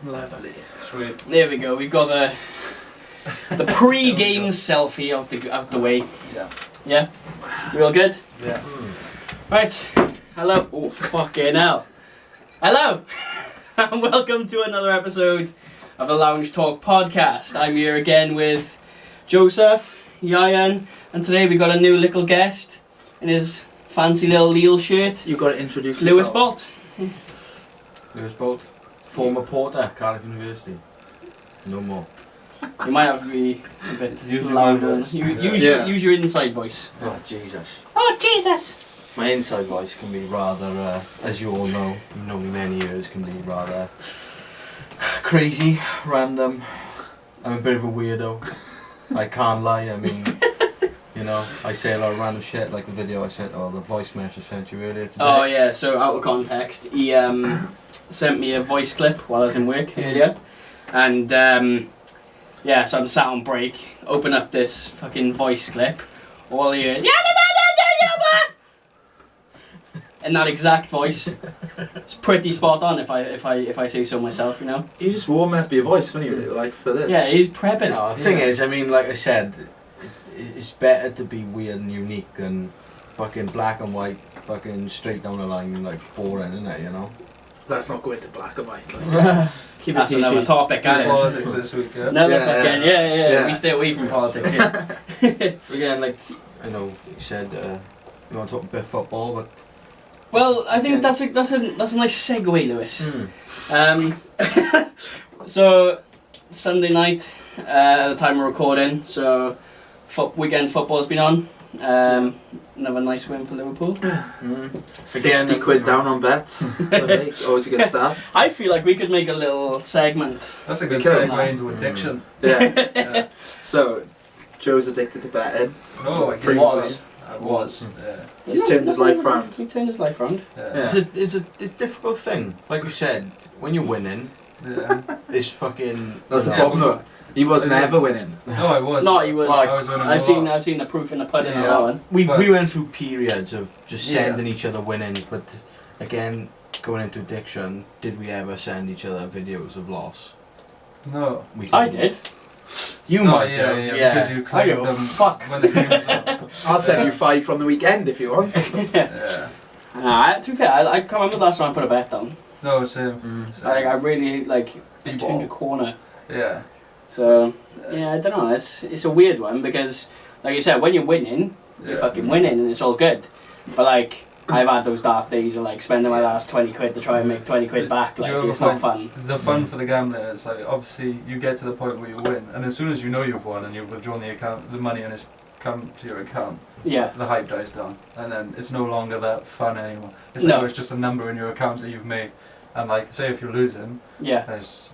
Lovely. Sweet. There we go. We've got the pre-game selfie out the way. Yeah. Yeah. We all good? Yeah. Right. Hello. Oh fucking hell. Hello. And welcome to another episode of the Lounge Talk podcast. I'm here again with Joseph, Yayan, and today we got a new little guest in his fancy little Lille shirt. You've got to introduce Lewis yourself. Bolt. Lewis Bolt, former porter, Cardiff University. No more. You might have to be a bit Use your louder. voice. Use your inside voice. Oh, Jesus. Oh Jesus! My inside voice can be rather, as you all know, you've known me many years, can be rather crazy, random. I'm a bit of a weirdo. I can't lie, I mean, you know, I say a lot of random shit, like the video I sent, or the voice message I sent you earlier today. Oh yeah, so out of context, he sent me a voice clip while I was in work earlier, and yeah, so I'm sat on break, open up this fucking voice clip, all he hears, in that exact voice. It's pretty spot on if I say so myself, you know. You just warm up your voice when you like for this. Yeah, he's prepping. No, the thing is, I mean, like I said, it's better to be weird and unique than fucking black and white, fucking straight down the line, like boring, isn't it, you know? Let's not go into black and white. Like, keep it That's PG. another topic, Yeah. guys. Politics this week, yeah? Another Yeah, fucking yeah. we stay away from politics. Yeah. Again, like, I know you said you want to talk a bit of football, but... Well, I think that's a nice segue, Lewis. So Sunday night, at the time we're recording, so weekend football's been on. Another nice win for Liverpool. 60 quid down on bets. Always a good start. I feel like we could make a little segment. That's a good Because- segue into addiction. Yeah. Yeah. So, Joe's addicted to betting. No, I Pretty gave much. up. I was. Yeah. He's turned his life round. He turned his life round. Yeah. It's a difficult thing. Like you said, when you're winning, Yeah. it's fucking... That's the problem though. He was never winning. No, I was. No, he was. I was winning a I've lot. seen the proof in the pudding on Yeah. that one. We But- went through periods of just Yeah. sending each other winnings, but again, going into addiction, did we ever send each other videos of loss? No. We I didn't. did. You No, might yeah, have, yeah, because you I claimed give a them fuck. when the game was on. I'll send you 5 from the weekend if you want. Yeah. Nah, to be fair, I can't remember the last time I put a bet down. No, same. I really turned B-ball. a corner. Yeah. So yeah, I don't know. It's a weird one because, like you said, when you're winning, you're Yeah. fucking winning and it's all good. But like, I've had those dark days of like spending my last 20 quid to try and make 20 quid back. Like, You it's not overplayed. fun. The fun for the gambling is like obviously you get to the point where you win, and as soon as you know you've won and you've withdrawn the money and it's come to your account, Yeah. the hype dies down, and then it's no longer that fun anymore. It's No. like it's just a number in your account that you've made, and like say if you're losing, Yeah. it's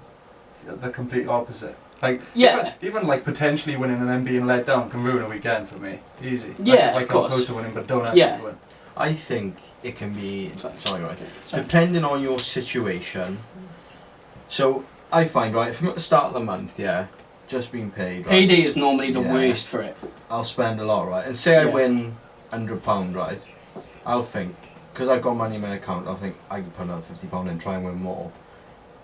the complete opposite. Like Yeah. even like potentially winning and then being let down can ruin a weekend for me. Easy. Yeah, like of course. opposed to winning, but don't actually Yeah. win. I think it can be, sorry, right, Sorry. depending on your situation. So, I find, right, from at the start of the month, yeah, just being paid, right, Payday is normally the Yeah. worst for it. I'll spend a lot, right, and say I Yeah. win £100, right, I'll think, because I've got money in my account, I'll think I can put another £50 in, try and win more.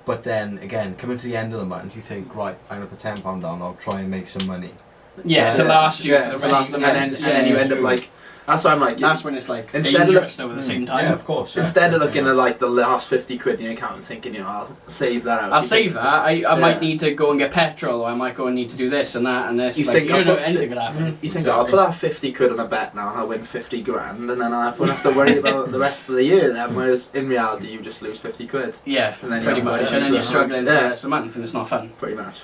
But then, again, coming to the end of the month, you think, right, I'm going to put £10 down, I'll try and make some money. Yeah, to Yeah. last you Yeah, for the and rest of the month. then you end up like. That's why I'm like. That's when it's like Instead of dangerous though at the same time. Yeah, of course. Yeah. Instead of looking at like the last 50 quid in your account and thinking, you know, I'll save that out. I'll you save think- that. I Yeah. might need to go and get petrol, or I might go and need to do this and that and this. You like, think you I'll don't know put anything could happen. You think I'll put that 50 quid on a bet now and I'll win 50 grand and then I won't have to worry about the rest of the year then, whereas in reality you just lose 50 quid. Yeah, And then you pretty haven't got much. any And then you're for the struggling for month. the Yeah. rest of the month and it's not fun. Pretty much.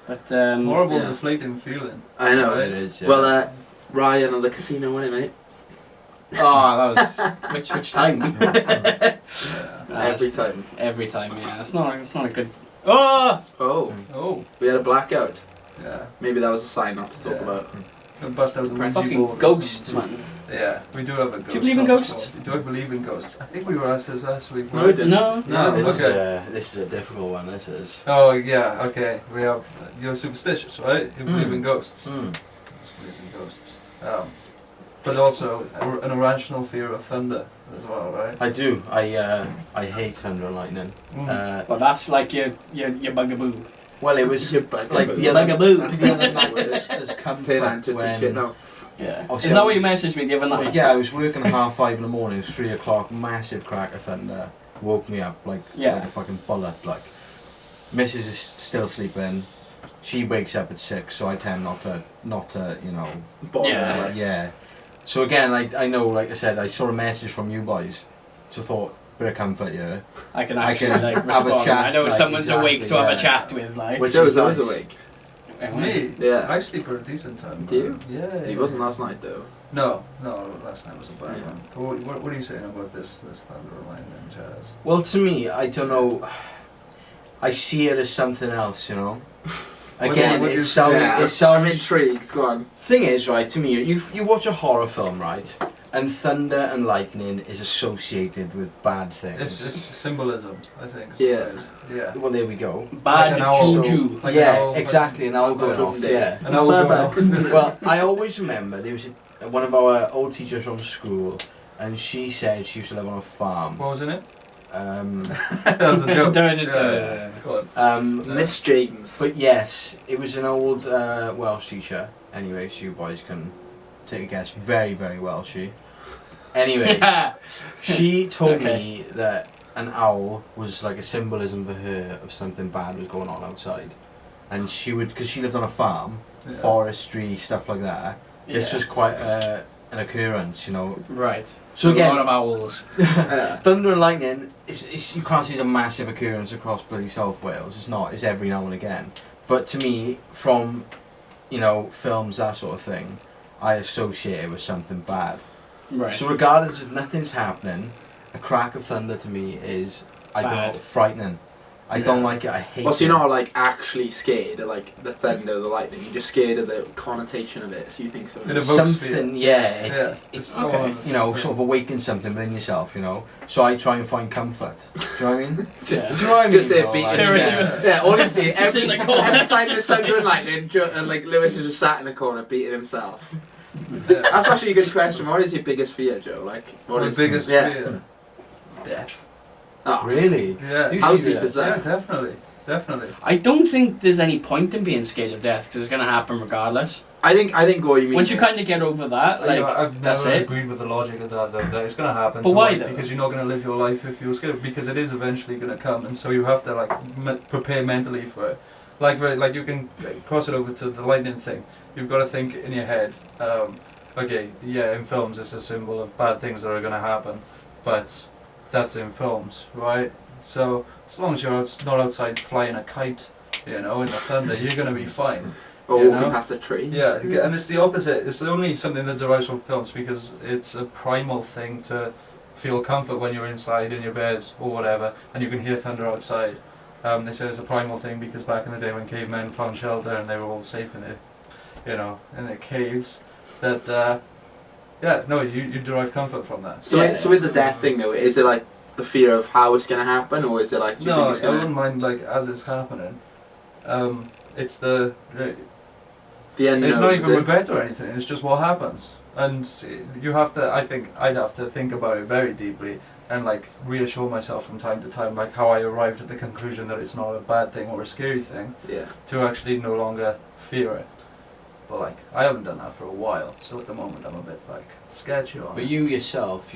But Horrible, Yeah. deflating feeling. I know. It is, yeah. Well, Ryan of the casino won it, mate. oh, that was which time? Yeah. Every time. Every time, yeah. It's not a good. Oh, Oh, Oh. we had a blackout. Yeah. Maybe that was a sign not to talk Yeah. about. Can bust out the Ouija fucking board or ghosts, something. man. Yeah, we do have a ghost. you believe in on ghosts? spot. Do I believe in ghosts? I think we were asked this last week. No, right? we didn't. No. No, this, okay. this is a difficult one, this is. Oh yeah, okay. We have you're superstitious, right? You believe in ghosts. Mm. Believes in ghosts. but also an irrational fear of thunder as well, right? I do. I hate thunder and lightning. Well, that's like your bugaboo. Well, it was Your like bugaboo. the other, Bugaboo. the other night has come Turn that into when... shit now. Yeah. Obviously Is that I what you was- messaged me the other night? Yeah, I was working at 5:30 in the morning. It was 3 o'clock. Massive crack of thunder woke me up like a fucking bullet. Like, Mrs. is still sleeping. She wakes up at 6, so I tend not to you know. Bother, Yeah. like. Yeah. So again, I know, like I said, I saw a message from you boys, so I thought, bit of comfort, yeah. I can I actually can like have a respond. chat, I know like, someone's awake to exactly, have a yeah. chat with, like. Which Joe's is always nice. awake. Me? Yeah. I sleep for a decent time. Do you? Yeah. He wasn't last night though. No, last night was a bad Yeah. one. But what are you saying about this thunder and lightning jazz? Well, to me, I don't know. I see it as something else, you know. Again, what do you it say? sounds. Yeah, It I'm sounds. intrigued. Go on. Thing is, right? To me, you watch a horror film, right? And thunder and lightning is associated with bad things. It's symbolism, I think. is Yeah. the word. Yeah. Well, there we go. Bad Like an owl. juju. Like an yeah, owl, exactly. An owl going off. Day. Yeah. An owl going off. Well, I always remember there was one of our old teachers from school, and she said she used to live on a farm. What was in it? Um, That was a joke. Yeah. Go on. Miss James. but yes, it was an old Welsh teacher. Anyway, so you boys can take a guess. Very, very Welshy. Anyway, she told me that an owl was like a symbolism for her of something bad was going on outside, and she would, because she lived on a farm, Yeah. forestry stuff like that. This was quite an occurrence, you know. Right. So a lot again, of owls. Yeah. thunder and lightning, you can't say it's a massive occurrence across bloody South Wales. It's not. It's every now and again. But to me, from, you know, films, that sort of thing, I associate it with something bad. Right. So regardless if nothing's happening, a crack of thunder to me is, I don't Bad. know, frightening. I don't like it. I hate Well, so it. you're not like actually scared of like the thunder, the lightning. You're just scared of the connotation of it. So you think so? It evokes something, yeah. Yeah. It's Okay. you know, sort of awaken something within yourself, you know. So I try and find comfort. Do you know what I mean? Just, Do you know what I mean? just though? beating Like, him. Spiritual. Yeah, all you see Just every, in the corner. every time there's thunder and lightning, and like Lewis is just sat in the corner beating himself. Yeah. That's actually a good question. What is your biggest fear, Joe? Like, what My is biggest yeah. fear? Death. Oh, Really? Yeah. You How see deep that? is Yeah, that? definitely. I don't think there's any point in being scared of death because it's going to happen regardless. I think what you mean. Once you is- kind of get over that, like, I've that's never it. agreed with the logic of that, though, that it's going to happen. But so why, like, though? because you're not going to live your life if you're scared, because it is eventually going to come, and so you have to like prepare mentally for it. Like you can cross it over to the lightning thing. You've got to think in your head. Okay, yeah, in films it's a symbol of bad things that are going to happen, but that's in films, right? So as long as you're not outside flying a kite, you know, in the thunder, you're going to be fine. or you walking know? past a tree. Yeah, and it's the opposite. It's only something that derives from films because it's a primal thing to feel comfort when you're inside in your bed or whatever, and you can hear thunder outside. They said it's a primal thing because back in the day when cavemen found shelter and they were all safe in their, you know, in their caves, that you derive comfort from that. So, Yeah. so with the death thing though, is it like the fear of how it's gonna happen, or is it like do you No, think I it's gonna? wouldn't mind like as it's happening. It's the The end. It's not even regret or anything, it's just what happens. And you have to, I think, I'd have to think about it very deeply and like reassure myself from time to time, like how I arrived at the conclusion that it's not a bad thing or a scary thing, Yeah. to actually no longer fear it. But like, I haven't done that for a while, so at the moment I'm a bit like sketchy on But it. you yourself,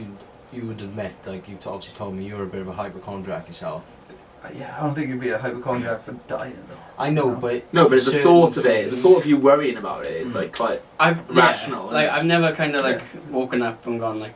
you would admit, like you've obviously told me, you're a bit of a hypochondriac yourself. Yeah, I don't think you'd be a hypochondriac for dying though. I know, No. but No, but the certain thought of it, the things- thought of you worrying about it is like quite. Rational, Like, innit? I've never kind of like woken up and gone like,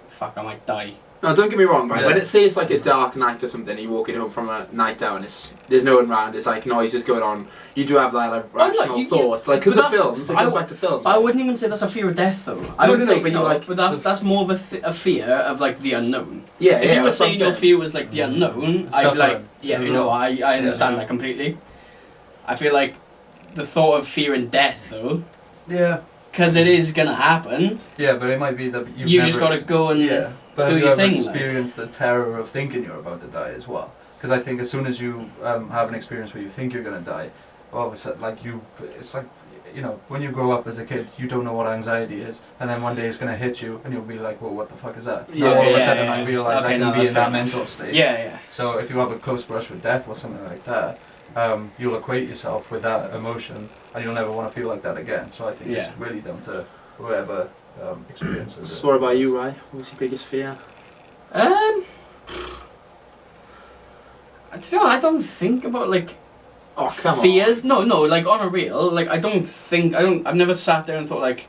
fuck, I might die. No, don't get me wrong, right? Yeah. When it say it's like a dark night or something, you're walking home from a night out and there's no one around, it's like noises going on. You do have that like Oh, no, rational you- thought, like because but of that's- films. It I comes w- back to films. But I wouldn't even say that's a fear of death though. I No, would no, say but you're like- but that's more of a fear of like the unknown. Yeah, If yeah. you were that's what I'm saying your saying. fear was like the unknown, I'd be like, Suffering yeah, as you know, well. I understand Yeah. that completely. I feel like the thought of fearing death though, Yeah. because it is gonna happen. Yeah, but it might be that you've You never just gotta go and yeah. But do have you your ever thing, like. experienced the terror of thinking you're about to die as well? Because I think as soon as you have an experience where you think you're going to die, all of a sudden, like you know, when you grow up as a kid, you don't know what anxiety is, and then one day it's gonna hit you, and you'll be like, well, what the fuck is that? Yeah, Now all of a yeah, sudden yeah. I realise Okay, I can no, be that's in that fair. mental state. Yeah. So if you have a close brush with death or something like that, you'll equate yourself with that emotion, and you'll never want to feel like that again. So I think Yeah. it's really down to whoever experiences So it. what about you, Ryan? What's your biggest fear? To be honest, I don't think about like Oh, come fears. No, like on a real, like I've never sat there and thought like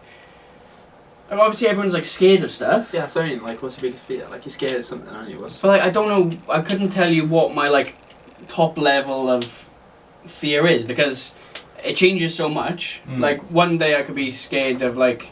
obviously everyone's like scared of stuff. Yeah, so I mean, like, what's your biggest fear? Like, you're scared of something, aren't you? What's... But like I don't know, I couldn't tell you what my like top level of fear is because it changes so much. Like one day I could be scared of like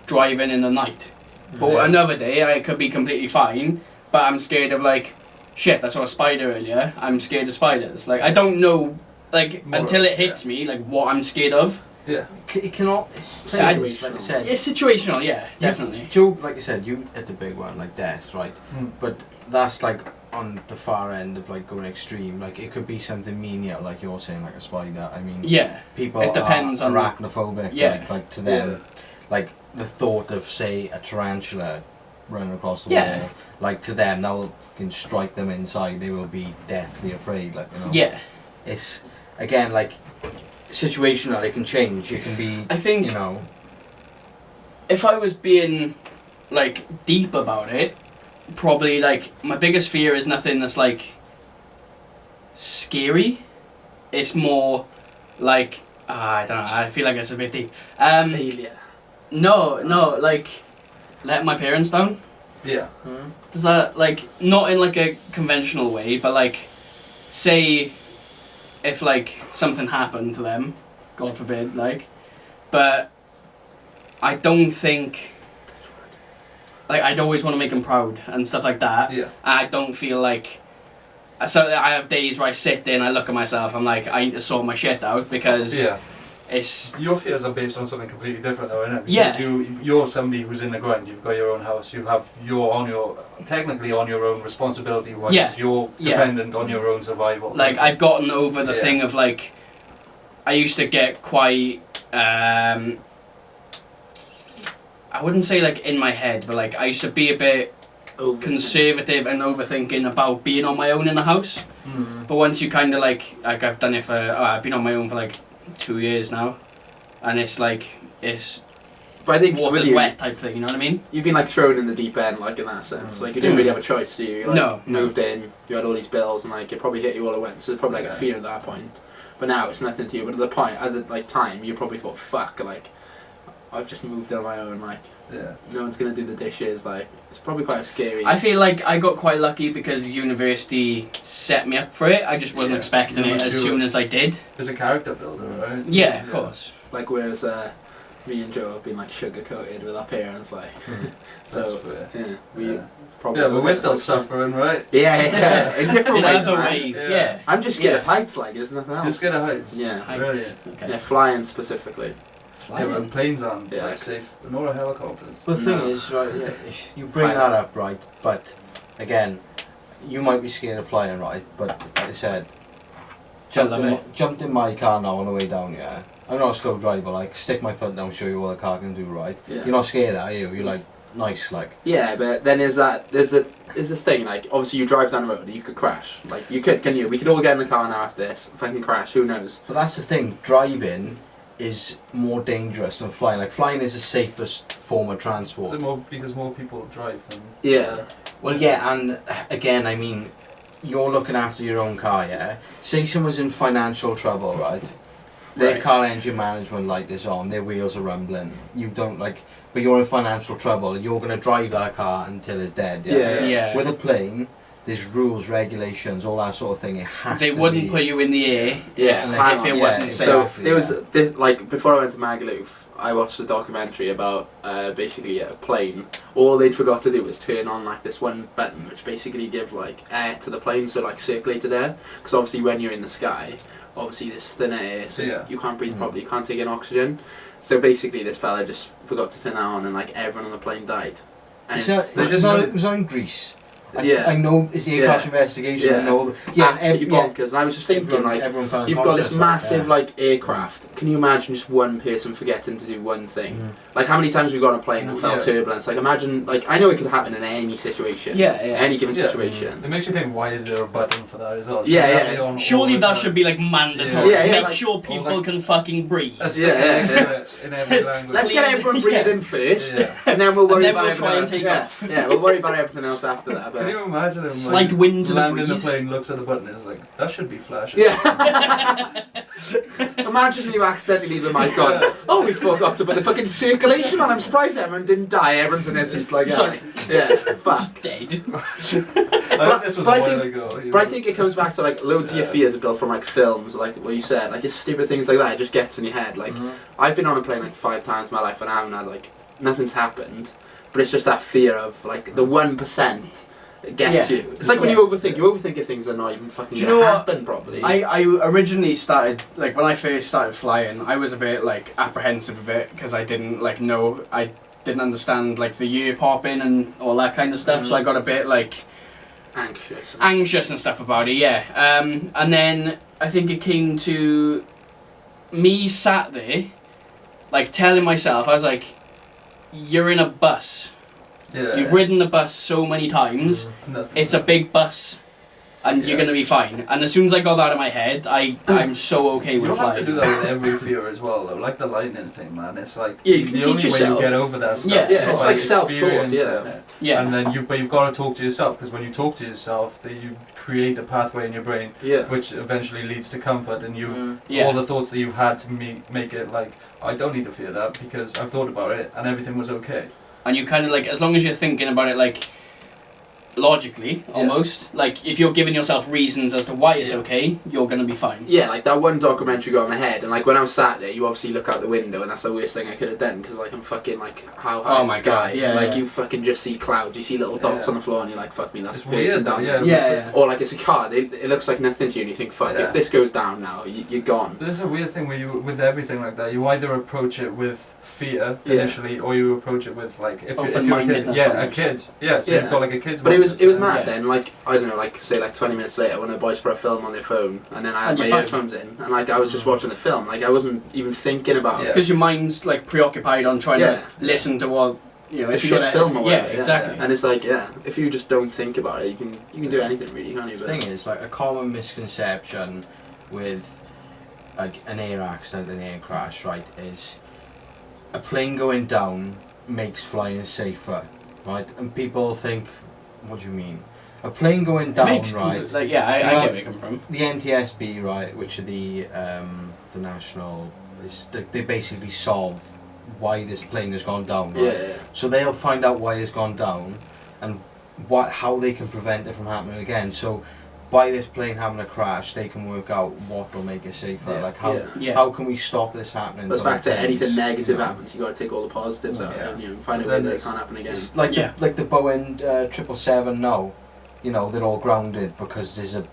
driving in the night, but Yeah. another day I could be completely fine, but I'm scared of like shit. I saw a spider earlier. I'm scared of spiders. Like I don't know, like More until of- it hits me, like what I'm scared of. Yeah. It cannot. I- Like I said, It's situational, yeah, definitely. Joe, like I said, you at the big one, like death, right? Mm. But that's like on the far end of like going extreme. Like it could be something menial, like you're saying, like a spider. I mean, Yeah, people it depends are on- arachnophobic. Yeah. Like to them, like the thought of say a tarantula running across the Yeah. wall, like to them that will fucking strike them inside. They will be deathly afraid. Like you know. yeah. It's again like situational. It can change. It can be. I think You know. if I was being like deep about it, probably like my biggest fear is nothing that's like scary. It's more like I don't know. I feel like it's a bit deep. Failure. No, like let my parents down. Yeah. Does that like not in like a conventional way, but like say if like something happened to them, God forbid, like, but I don't think like I'd always want to make them proud and stuff like that. Yeah. I don't feel like so I have days where I sit there and I look at myself. I'm like I need to sort my shit out because Yeah. it's Your fears are based on something completely different, though, isn't it? Yeah. Because you're somebody who's in the ground. You've got your own house. You're technically on your own responsibility. Wise, Yeah. You're Yeah. dependent on your own survival. like I've gotten over the Yeah. thing of like I used to get quite I wouldn't say like in my head, but like I used to be a bit conservative and overthinking about being on my own in the house. Mm. But once you kind of like I've done it for I've been on my own for like 2 years now, and it's like it's But I think with water's you, wet type thing. You know what I mean? you've been like thrown in the deep end, like in that sense. Like you didn't Mm. really have a choice, do you? You, like, No. moved in, you had all these bills, and like it probably hit you all at once. So it's probably like Yeah. a fear at that point. But now it's nothing to you. But at the point, at the like time, you probably thought, "Fuck!" Like I've just moved on my own. Like Yeah. no one's gonna do the dishes. Like it's probably quite a scary. I feel like I got quite lucky because university set me up for it. I just wasn't Yeah. expecting You it went as through soon it. as I did. It's a character builder, right? Yeah, of course. Like whereas me and Joe have been like sugar coated with our parents. Like That's so fair. yeah, we Yeah. probably. Yeah, but we're still suffering. suffering, right? Yeah, in different In ways. other man. ways, Yeah. yeah. I'm just scared Yeah. of heights. Like there's nothing else. You're scared of heights. Yeah. Heights. Brilliant. Okay. Yeah, flying specifically. Yeah, but planes aren't Yeah. like safe, nor are helicopters. The thing No. is, right, yeah, you bring that Pilot. up, right, but again, you might be scared of flying, right, but like I said, jumped in my car now on the way down, yeah. I'm not a slow driver, like, stick my foot down, show you what the car can do, right? Yeah. You're not scared, are you? You're like, nice, like. Yeah, but then there's this thing, like, obviously you drive down the road, you could crash. Like, you could, can you? We could all get in the car now after this. If I can crash, who knows? But that's the thing, driving is more dangerous than flying. Like, flying is the safest form of Is transport. it more because more people drive than? Yeah. Well, yeah, and again, I mean, you're looking after your own car, yeah? Say someone's in financial trouble, right? Their Right. car engine management light is on, their wheels are rumbling. You don't like, but you're in financial trouble. You're going to drive that car until it's dead, yeah? Yeah. Yeah. With a plane, there's rules, regulations, all that sort of thing. It has They to wouldn't be. put you in the air Yeah, if, hang if it on, wasn't yeah, safe. So Exactly, there was yeah. this, like before I went to Magaluf, I watched a documentary about basically a plane. All they'd forgot to do was turn on like this one button, which basically give like air to the plane, so like circulated air. Because obviously when you're in the sky, obviously there's thinner air, so Yeah. you can't breathe Mm. properly, you can't take in oxygen. So basically this fella just forgot to turn that on, and like everyone on the plane died. And So, They it didn't know- was on in Greece, I know it's the crash investigation. I know. Absolutely bonkers. And I was just thinking, like, everyone you've got this massive like aircraft. Can you imagine just one person forgetting to do one thing? Like how many times we've got on a plane and felt turbulence? Like imagine, like I know it could happen in any situation. Any given situation. It makes you think, why is there a button for that as well? Surely that should be like mandatory. Make like, sure people can fucking breathe. In every language. Let's get everyone breathing first, and then we'll worry about everything else. Take off. We'll worry about everything else after that. But can you imagine him slight wind to the landing breeze. the plane, looks at the button, and is like, that should be flashing. Yeah. Imagine you accidentally leave the mic on. Oh, we forgot to put the fucking circulation on. I'm surprised everyone didn't die. Everyone's in their seat like fuck. Dead. This was a while ago. But I think it comes back to like loads of your fears are built from like films, like what you said, like it's stupid things like that. It just gets in your head. Like I've been on a plane like 5 times in my life and I haven't had like nothing's happened, but it's just that fear of like the 1%. It gets you. It's like when you overthink if things are not even fucking gonna happen properly. I originally started, like when I first started flying, I was a bit like apprehensive of it because I didn't like know, I didn't understand like the year popping and all that kind of stuff, so I got a bit like anxious and stuff about it, and then I think it came to me sat there like telling myself, I was like, you're in a bus. You've ridden the bus so many times. It's a big bus, and you're gonna be fine. And as soon as I got that in my head, I'm so okay with flying. You don't have to do that with every fear as well, though. Like the lightning thing, man. It's like you can the teach only yourself. way you get over that stuff. It's like self-taught. And then you've got to talk to yourself, because when you talk to yourself, you create a pathway in your brain, which eventually leads to comfort, and all the thoughts that you've had to make it like, I don't need to fear that because I've thought about it and everything was okay. And you kind of like, as long as you're thinking about it like logically, almost, like if you're giving yourself reasons as to why it's okay, you're gonna be fine. Yeah, like that one documentary got in my head, and like when I was sat there, you obviously look out the window, and that's the worst thing I could have done because like I'm fucking like how high in the sky, like you fucking just see clouds, you see little dots on the floor, and you're like, fuck me, that's a person down there. Or like it's a car, it looks like nothing to you, and you think, fuck, if this goes down now, you're gone. There's a weird thing where you, with everything like that, you either approach it with fear initially, or you approach it with like if you're a kid, a kid, so you've got like a kid's. But it was mad then. Like I don't know, like say like 20 minutes later when the boys put a film on their phone, and then I had my earphones in, and like I was just watching the film, like I wasn't even thinking about it because your mind's like preoccupied on trying to listen to what you know. The shit film or whatever. Exactly. And it's like if you just don't think about it, you can do anything really, can't you? The thing is, like a common misconception with like an air accident, an air crash, right, is a plane going down makes flying safer, right? And people think, what do you mean? A plane going down, right? Like, I get where you come from. The NTSB, right, which are the national, they basically solve why this plane has gone down, right? So they'll find out why it's gone down, and how they can prevent it from happening again. So by this plane having a crash, they can work out what will make it safer. Like how can we stop this happening? But back to anything negative happens, you got to take all the positives out and find a way that it can't happen again. It's like the Boeing 777 now. You know, they're all grounded because there's a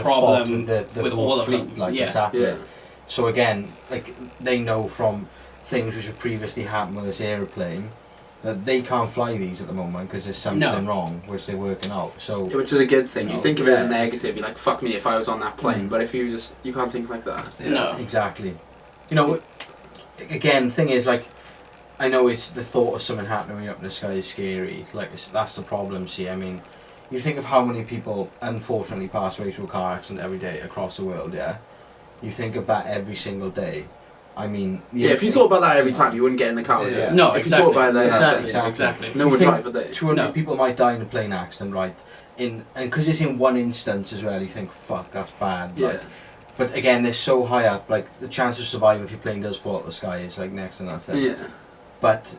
problem with the with whole all fleet, of them. like it's happening. So again, like they know from things which have previously happened with this aeroplane that they can't fly these at the moment because there's something wrong, which they're working out. So which is a good thing. You think of it as a negative. You're like, fuck me if I was on that plane. But if you can't think like that. No, exactly. You know, again, the thing is like, I know it's the thought of something happening when you're up in the sky is scary. Like that's the problem. See, I mean. You think of how many people unfortunately pass away through a car accident every day across the world, You think of that every single day. I mean... if you thought about that every time, you wouldn't get in the car, would you? No, if you thought about that, exactly. No one drive a day. 200 people might die in a plane accident, right? And because it's in one instance as well, you think, fuck, that's bad. Like, but again, they're so high up, like, the chance of survival if your plane does fall out the sky is, like, next to nothing. Yeah. But,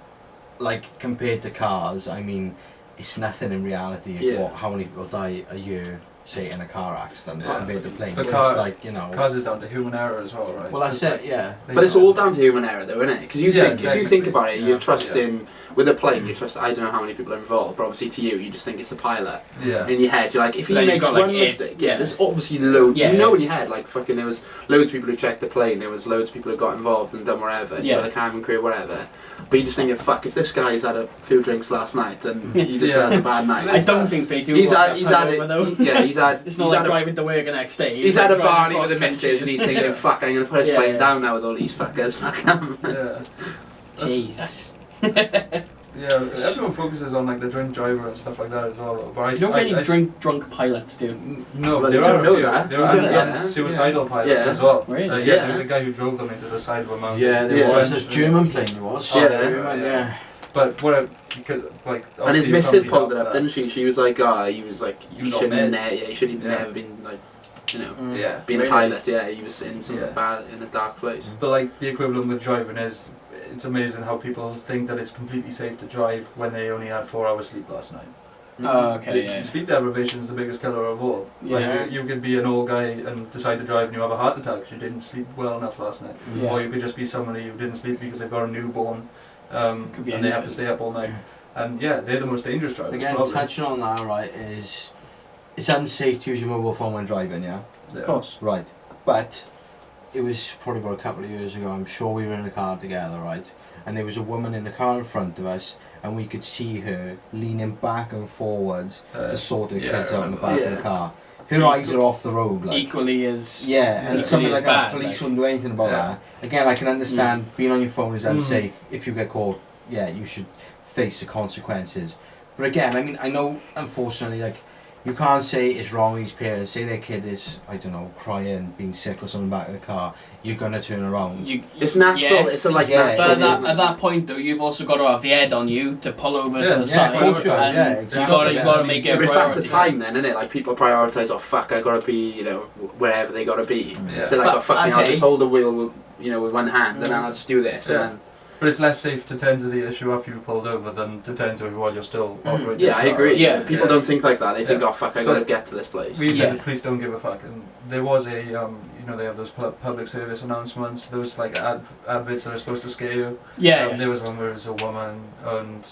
like, compared to cars, I mean... It's nothing in reality of how many people die a year say, in a car accident Yeah. compared to planes. But It's car- like, you know. Cars is down to human error as well, right? Well, that's it, yeah. But it's all down to human error, though, isn't it? Because Yeah, think, if you think technically, about it, yeah. you're trusting with a plane. You trust. I don't know how many people are involved, but obviously to you, you just think it's the pilot. Yeah. In your head, you're like, if he Then you've makes got, like, one air- mistake, yeah. there's obviously loads. Yeah, you know yeah. in your head, like fucking, there was loads of people who checked the plane. There was loads of people who got involved and done whatever. You Yeah. know, the cabin crew, whatever. But you just think, fuck, if this guy's had a few drinks last night and he just Yeah. has a bad night. I don't think they do. He's want had, that he's had hungover, though. it. Yeah, he's had. It's not he's like had driving to work the next day. He's had a driving barney with cross the missus and he's countries. thinking, fuck, I'm going to put his Yeah, plane yeah. down now with all these fuckers. Fuck 'em. Yeah. Jesus. Yeah, everyone focuses on like the drink driver and stuff like that as well. Though. But I You don't get I- any drunk pilots, do you? No, Well, there you are don't a know few. that. There You are don't- yeah. suicidal pilots Yeah. as well. Really? Yeah, Yeah. there was a guy who drove them into the side of a mountain. Yeah, there Yeah. was this German plane, it was. Yeah. German, yeah. But what? Because like. And his obviously you missus can't be pulled it that. up, didn't she? She was like, he was like, You he got shouldn't, meds. yeah, he should have Yeah. never been like, you know, Yeah. being Really? a pilot. Yeah, he was in some Yeah. bad, in a dark place. But like the equivalent with driving is, it's amazing how people think that it's completely safe to drive when they only had 4 hours sleep last night. Oh, okay, yeah. Sleep deprivation is the biggest killer of all. Yeah. Like you could be an old guy and decide to drive and you have a heart attack because you didn't sleep well enough last night. Yeah. Or you could just be somebody who didn't sleep because they've got a newborn Could be and they have to anything. stay up all night. And yeah, they're the most dangerous drivers. Again, probably. touching on that, right, is it's unsafe to use your mobile phone when driving, yeah? Yeah. Of course. Right. But it was probably about a couple of years ago, I'm sure we were in a car together, right? And there was a woman in the car in front of us, and we could see her leaning back and forwards to sort her yeah, kids I out in the remember back that. of the car. Her eyes are off the road, like. Equally as. Yeah, and equally something as like that, bad, police like. wouldn't do anything about Yeah. that. Again, I can understand being on your phone is Mm. unsafe. If you get caught, yeah, you should face the consequences. But again, I mean, I know, unfortunately, like, you can't say it's wrong with these parents. Say their kid is, I don't know, crying, being sick or something back in the car, you're going to turn around. It's natural. Yeah. It's a like Yeah, But natural. at that point, though, you've also got to have the head on you to pull over Yeah, to the yeah, side. of course, and yeah, you've exactly. got to make it a It's back to priority. time then, isn't it? Like people prioritise, oh fuck, I gotta be, you know, wherever they gotta be. Yeah. So like, But- oh fuck me, I'll okay. just hold the wheel, with, you know, with one hand, and then I'll just do this, Yeah. and then. But it's less safe to tend to the issue after you've pulled over than to tend to it while you're still operating. Yeah, I the car. agree. Yeah. People don't think like that. They think, Yeah. oh fuck, I gotta get to this place. We said Yeah. the police don't give a fuck, and there was a, you know, they have those public service announcements, those like adverts that are supposed to scare you. Yeah. There was one where it was a woman, and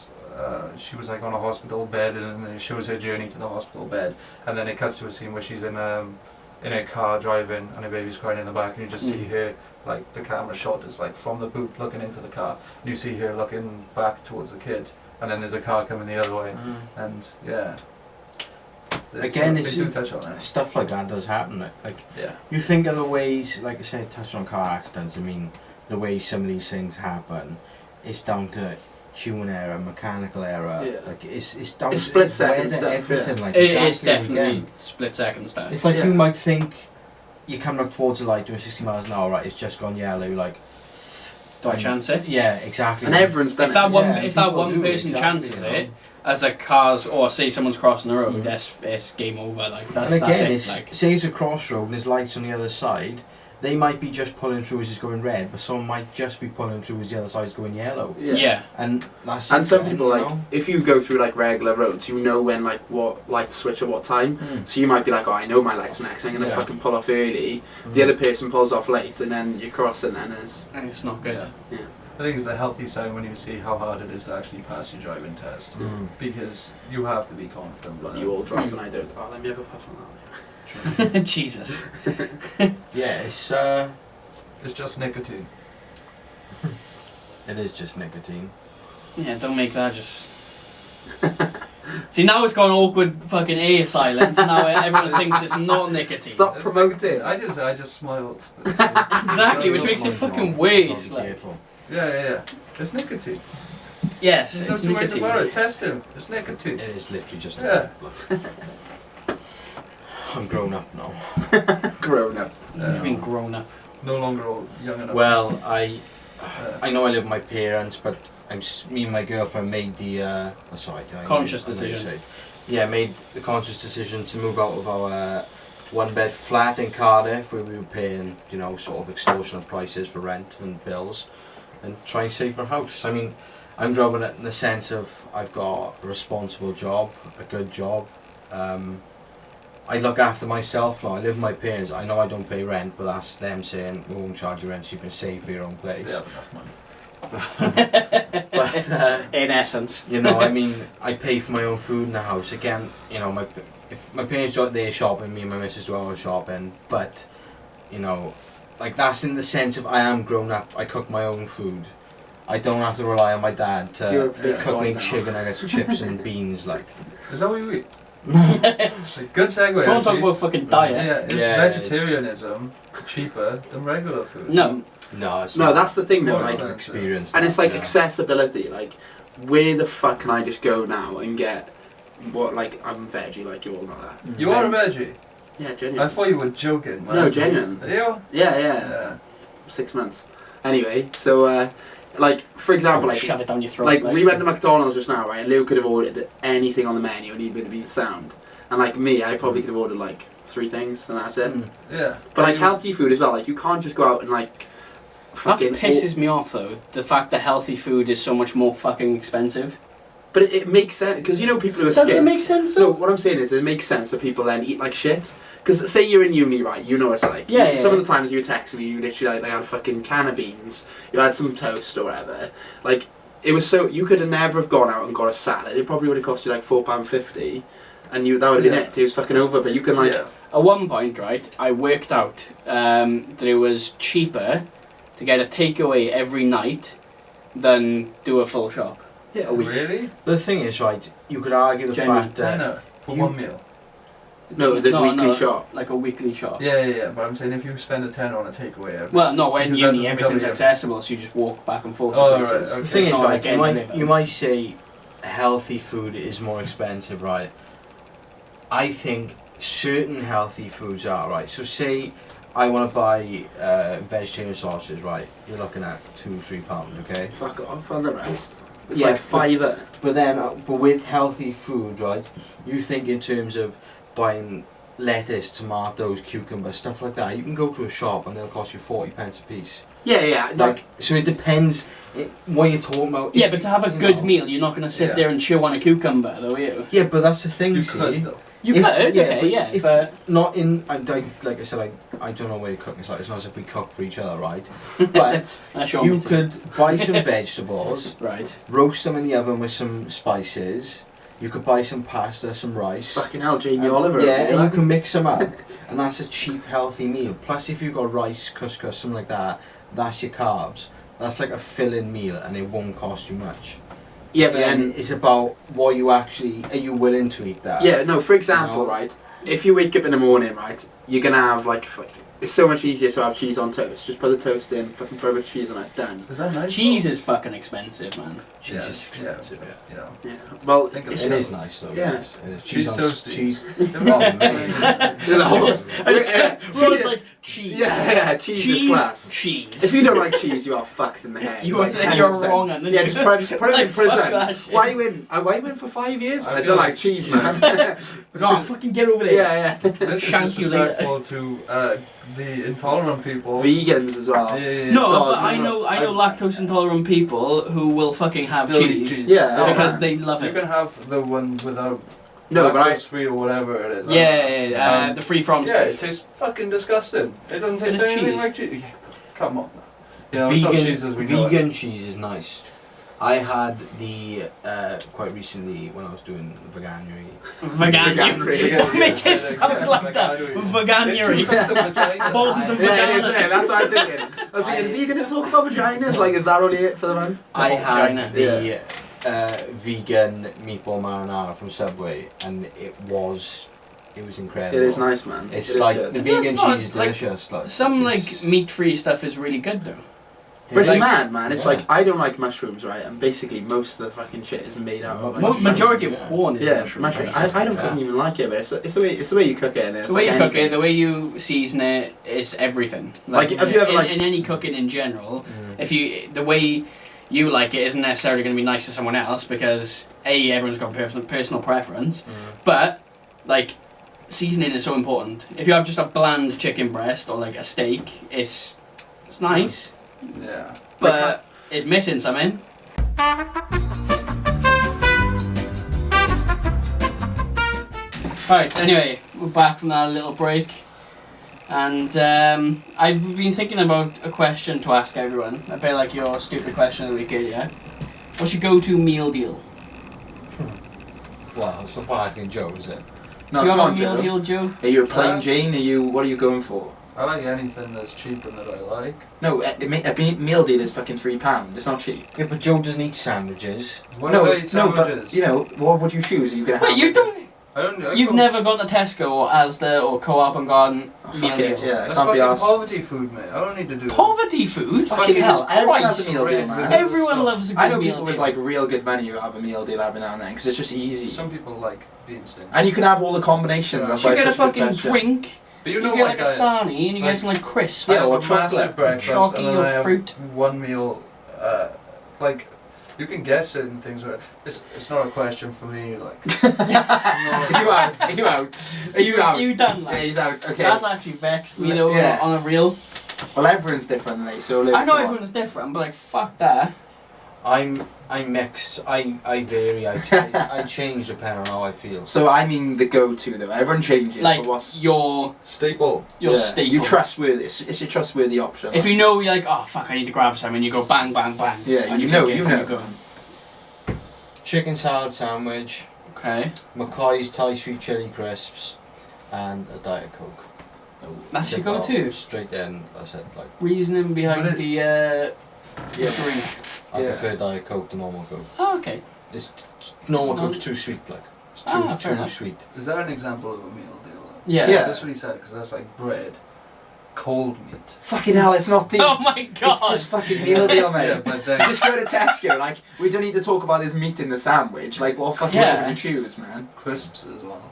she was like on a hospital bed, and then it shows her journey to the hospital bed, and then it cuts to a scene where she's in a car driving, and her baby's crying in the back, and you just see her, like the camera shot is like from the boot looking into the car, and you see her looking back towards the kid, and then there's a car coming the other way, and yeah. Again, they it's do touch on it. Stuff like that does happen. Like, Yeah. you think of the ways, like I said, touched on car accidents. I mean, the way some of these things happen, it's down to human error, mechanical error. Yeah. Like it's down It's to split second weather, stuff, everything. yeah. Like It exactly, is definitely again. split second stuff. It's like Yeah. you might think you're coming up towards a light doing 60 miles an hour, right? It's just gone yellow. Like, Do I chance it? yeah, exactly. And everyone's done If that it. one, Yeah, if that people one do, person exactly, chances you know. it, as a car's, or say someone's crossing the road, Mm. it's game over. Like And that's again, it. it's, Like say it's a crossroad and there's lights on the other side. They might be just pulling through as it's going red, but someone might just be pulling through as the other side's going yellow. yeah. And that's And it some then, people, you like, know? if you go through like regular roads, you know when like what lights switch at what time. Mm. So you might be like, oh, I know my light's next. I'm gonna Yeah. fucking pull off early. Mm. The other person pulls off late, and then you're crossing. And it's It's not good. Yeah. I think it's a healthy sign when you see how hard it is to actually pass your driving test, Mm. because you have to be confident. like with you it. all drive, and I don't. Oh, let me have a puff on that. Jesus. Yeah, It's just nicotine. it is just nicotine. Yeah, don't make that just. See, now it's gone awkward fucking air silence, and now everyone thinks it's not nicotine. Stop It's promoting. nicotine. I did say I just smiled. Exactly, which makes it fucking worse. Be Like, careful. Yeah. It's nicotine. yes, There's no it's two ways nicotine. about it. Test him. It's nicotine. It is literally just Yeah. I'm grown up now. Grown up. You've been grown up. No longer old, young enough. Well, I Uh, know I live with my parents, but me and my girlfriend made the Conscious I'm gonna decision. say- Yeah, made the conscious decision to move out of our one-bed flat in Cardiff, where we were paying, you know, sort of extortionate prices for rent and bills, and try and save for a house. I mean, I'm driving it in the sense of I've got a responsible job, a good job. I look after myself now. I live with my parents. I know I don't pay rent, but that's them saying we won't charge you rent, so you can save for your own place. They have enough money. But In essence. you know, I mean, I pay for my own food in the house. Again, you know, if my parents do out their shopping, me and my missus do our shopping. But you know, like that's in the sense of I am grown up. I cook my own food. I don't have to rely on my dad You're a to big cook boy me now. chicken nuggets, chips and beans. Like, Is that what you eat? It's a good segue. If you want to talk actually. about fucking diet. Yeah, is Yeah. vegetarianism cheaper than regular food? No. no, it's No, not. that's the thing though. More Like, expensive. Experience. and it's that, like yeah. accessibility. Like, where the fuck can I just go now and get what? Like, I'm veggie. Like you all know that. You are a veggie? Yeah, I genuine. thought you were joking, man. No, genuine. Are you? Yeah, yeah. Yeah. 6 months. Anyway, so like for example, like Shove it down your throat. like we went to McDonald's just now, right? And Lou could have ordered anything on the menu and he would have been sound. And like me, I probably could have ordered like 3 things and that's it. Mm. Yeah. But like healthy food as well. Like you can't just go out and like That fucking. pisses me off though, the fact that healthy food is so much more fucking expensive. But it makes sense because you know people who are Does skint. it make sense No, though? what I'm saying is it makes sense that people then eat like shit. Because say you're in uni, right? You know what it's like. Yeah, Some yeah. of the times you were texting me, you literally like had a fucking can of beans, you had some toast or whatever. Like it was so you could have never have gone out and got a salad. It probably would have cost you like £4.50, and that would have been Yeah. it. It was fucking over. But you can like Yeah. At one point, right, I worked out that it was cheaper to get a takeaway every night than do a full shop. yeah, a week. Really? The thing is, right? You could argue the Genuine. fact that Tenner for you- one meal. No, the weekly shop. Like a weekly shop. Yeah. But I'm saying if you spend a tenner on a takeaway every Well, no, when Because that uni doesn't everything's cover you. accessible, so you just walk back and forth Oh, to right, places. okay. the thing It's is, not right? like You anything might event. you might say healthy food is more expensive, right? I think certain healthy foods are right. So say I want to buy vegetarian sausages, right? You're looking at £2-3, okay? Fuck off on the rest. It's Yeah, like £5. But then, but with healthy food, right? You think in terms of buying lettuce, tomatoes, cucumbers, stuff like that. You can go to a shop and they'll cost you 40p a piece. Yeah, yeah. Like, so it depends what you're talking about. Yeah, If but to have a you good know- meal, you're not going to sit Yeah. there and chew on a cucumber, though, are you? Yeah, but that's the thing. You see? could though. You If- could, yeah, okay, but yeah, if- but Not in. Like I said, I don't know where cooking is like. It's not as if we cook for each other, right? But that's your you meeting. could buy some vegetables, Right. roast them in the oven with some spices. You could buy some pasta, some rice. Fucking hell, Jamie And- Oliver. Yeah, and you can mix them up, and that's a cheap, healthy meal. Plus, if you've got rice, couscous, something like that, that's your carbs. That's like a fill-in meal, and it won't cost you much. Yeah, but Then then it's about what you actually are you willing to eat that. yeah, no. For example, No. right? If you wake up in the morning, right, you're gonna have like. It's so much easier to have cheese on toast. Just put the toast in, fucking put a bit of cheese on it, done. Is that nice? Cheese is fucking expensive, man. Cheese is Yeah, expensive. You know. Yeah. Well, Think of it's, It Yeah. is nice though. Yeah. Yes, it is. Cheese on toasties. Cheese. They're Oh, amazing. the whole, yeah, Ro's like, cheese. yeah, cheese is class. Cheese. If you don't like cheese, you are fucked in the head. You like, are- you're 100%. wrong, and then Yeah, you- just put it Like, in prison. fuck that shit. Why you in? Why you in for 5 years? I I feel don't like- like cheese, yeah. man. No, fucking get over there. yeah, yeah. This is Shank you later. disrespectful to the intolerant people. Vegans as well. Yeah. No, So, but I know lactose intolerant people who will fucking have Still eat cheese. cheese. Yeah, oh, Because man. they love You it. can have the one without No, but I. lactose free or whatever it is. Yeah, the free from Yeah, it stuff. tastes fucking disgusting. It doesn't taste It's anything cheese. like cheese. Yeah, come on. You know, it's not cheese as we know it. vegan cheese is nice. I had the quite recently when I was doing veganuary. Veganuary. Don't make it sound like that. It's too Veganuary. close to vagina. Bulbs and Yeah, it is, vagina. isn't it? That's what I was thinking. I was thinking, is he going to talk about vaginas? Like, is that only it for the man? I vagina. had the vegan meatball marinara from Subway, and it was incredible. It is nice, man. It's It is like good. the vegan No, cheese is like, delicious. Like Some it's- meat-free stuff is really good though. But it's like- mad, man. It's Yeah. like, I don't like mushrooms, right? And basically, most of the fucking shit is made out of Mushroom. Majority of Yeah. corn is Yeah, mushroom. mushrooms. based. I don't fucking even like it, but it's the way you cook it. And it's The way like you cook anything. it, the way you season it, is everything. Like, have you ever, in, like- in any cooking in general, Mm. if you the way you like it isn't necessarily going to be nice to someone else because everyone's got personal preference, but like seasoning is so important. If you have just a bland chicken breast or like a steak, it's nice, Yeah. but it's missing something. Right, anyway, we're back from that little break. And I've been thinking about a question to ask everyone. A bit like your stupid question of the week earlier. What's your go-to meal deal? Well, it's not point asking Joe, is it? No, Do you come have on, a meal Joe. deal, Joe? Are you a plain Jane? What are you going for? I like anything that's cheap and that I like. No, a meal deal is fucking £3. It's not cheap. Yeah, but Joe doesn't eat sandwiches. What no, do I eat sandwiches? but what would you choose? Are you gonna have? Wait, you don't... I You've go- never gone to Tesco or Asda or Co-op and gone Oh, meal fuck deal? it, yeah, I That's can't be fucking asked. poverty food, mate. I don't need to do Poverty food? Fucking Jesus hell, everyone has Christ. a meal deal, man. Everyone loves a good I know meal people deal. with like real good money who have a meal deal every now and then because it's just easy. Some people like being stingy. And you can have all the combinations. Yeah. That's You why get a it's such good fucking question. drink, But you know get what, like a guys? sarnie, and you Like- get some like crisps. Yeah, I have or a massive chocolate. breakfast, Chalky and then or I have fruit. one meal. Like, you can get certain things where it's not a question for me. Like, Are you out? Are you out? Are you out? You done Yeah, like? he's out. Okay. That's actually vexed me though Yeah. on a reel. Well, everyone's different, mate. So I know come on. everyone's different, but like fuck that. I'm mixed. I vary. I change depending on how I feel. So I mean the go-to though. Everyone changes. Like but what's staple. your yeah, staple. You trustworthy. It's a trustworthy option. If you know you're like, oh fuck, I need to grab some, and you go bang, bang, bang. Yeah, and you take know. it You and know. go. Chicken salad sandwich, Okay, McCoy's Thai sweet chili crisps, and a Diet Coke. that's your Simple, go-to. Straight in. I said like Reasoning behind But it- the Yeah. drink. I Yeah. prefer Diet Coke to normal Coke. Oh, okay. Normal No. Coke's too sweet. Like it's too Ah, fair too enough. sweet. Is that an example of a meal deal? Yeah. Yeah. That's what he said, because that's like bread, cold meat. Fucking hell, it's not deep. Oh my god. It's just fucking meal deal, mate. Yeah, but then Just go to Tesco. Like we don't need to talk about this meat in the sandwich. Like what fucking Yes. would you choose, man? crisps as well.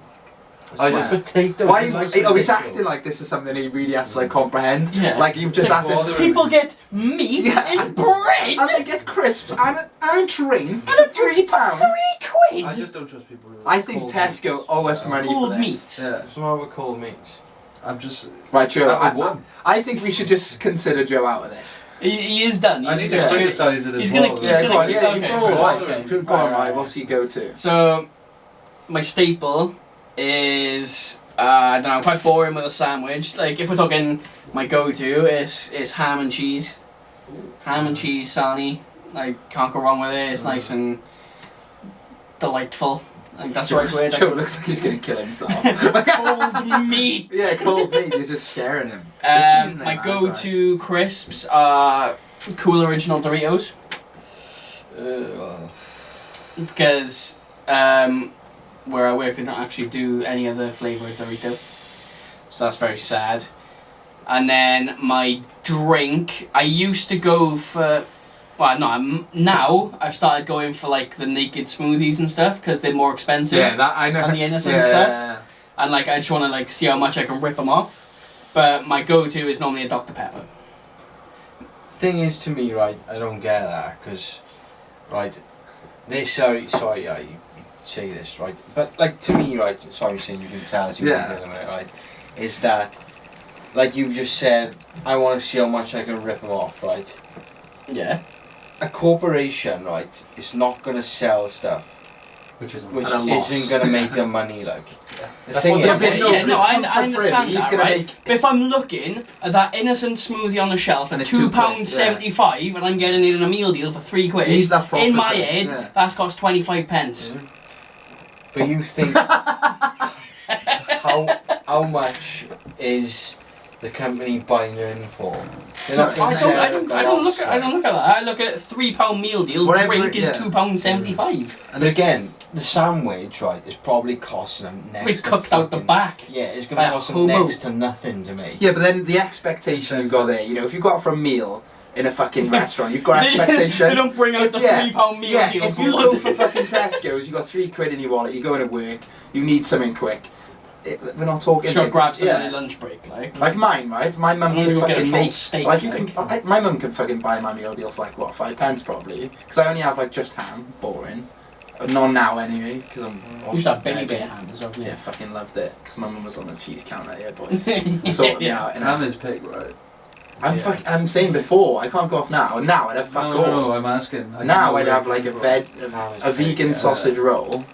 I Wow. just potato. Why? it's Oh, actually he's potato. acting like this is something he really has to like comprehend. Yeah. Like you've just Don't asked him. bother. People get meat Yeah. in bread. And they get crisps and a drink for £3. £3. I just don't trust people who I think cold Tesco meats. owe us money for Cold this. meat. Yeah, What's wrong with cold meats? I'm just. Right, Joe. Have one. I think we should just consider Joe out of this. He is done. I He's need gonna to cheer- criticise it as he's well. gonna- he's Yeah, gonna go on. keep- Yeah, okay, you've got so all right. right. Go on, right. What's your go-to? So, my staple is I don't know, quite boring with a sandwich. Like if we're talking, my go-to is ham and cheese. Ham and cheese sarnie. Like can't go wrong with it. It's nice and delightful. Like that's the right word. Joe looks like he's gonna kill himself. Cold meat. Yeah, cold meat. He's just scaring him. There's cheese in there, My man, that's go-to crisps are Cool Original Doritos because where I work they don't actually do any other flavoured Dorito, so that's very sad. And then my drink, I used to go for, well no, now I've started going for like the naked smoothies and stuff because they're more expensive. Yeah, that I know. And the innocent stuff. And like I just want to like see how much I can rip them off. But my go-to is normally a Dr. Pepper. Thing is, to me, right, I don't get that because, right, this sorry, I say this, right, but like to me, right, sorry, I'm saying you can tell us, you Yeah. can tell right, is that, like you've just said, I want to see how much I can rip them off, right? Yeah. A corporation, right, is not gonna sell stuff Which isn't. which At a loss. isn't gonna make them money, like. The That's thing what is, they're but no, yeah, but no, it's I comfort for him. understand He's that, gonna right? make- But if I'm looking at that innocent smoothie on the shelf And at it's £2, £2.75 and I'm getting it in a meal deal for £3, That's profit in my for him, head, yeah. that's cost 25 pence. but you think how much is the company buying in for? They're No, not it's gonna not- sell I it don't at a look loss, at I don't look at that. I look at a £3 meal deal. Whatever Drink it- is yeah. £2.75. And But again, the sandwich, right, is probably costing them next We to cooked out the fucking- back. Yeah, it's going to Like a cost them hobo. next to nothing to make. Yeah, but then the expectation you've got there, you know, if you go out for a meal in a fucking restaurant, you've got expectations. They don't bring out If- the yeah, £3 meal Yeah, deal. if you blood. go for fucking Tesco's, you got £3 in your wallet, you're going to work, you need something quick. We're not talking. Just gotta grab some yeah. on your lunch break, like. Like mine, right? My mum I'm can gonna go get a fucking full make steak, like you like. can. My mum can fucking buy my meal deal for like what, £5 probably, because I only have like just ham, boring. Not now anyway, because I'm. You used to have Billy veggie. Bear ham as well, Yeah, yeah. fucking loved it, because my mum was on the cheese counter. Yeah, boys, sorted me out. And Ham is pig, right? I'm saying before, I can't go off now. Now I'd have fuck all. No, I'm asking. Now I'd have like a Ham is vegan big, yeah. sausage roll,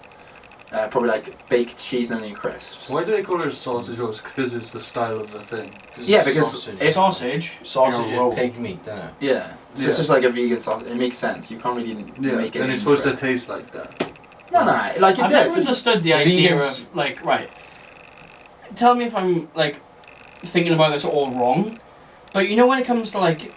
probably like baked cheese and onion crisps. Why do they call it a sausage roll? Because it's the style of the thing. Yeah, because sausage, if- Sausage. sausage Like a roll. is pig meat, isn't it? Yeah, so Yeah. it's just like a vegan sausage. It makes sense. You can't really Yeah, make it. and it's supposed to taste like that. No, like it I've does. never It's- understood the the idea vegans- of like right. Tell me if I'm like thinking about this all wrong, but you know when it comes to like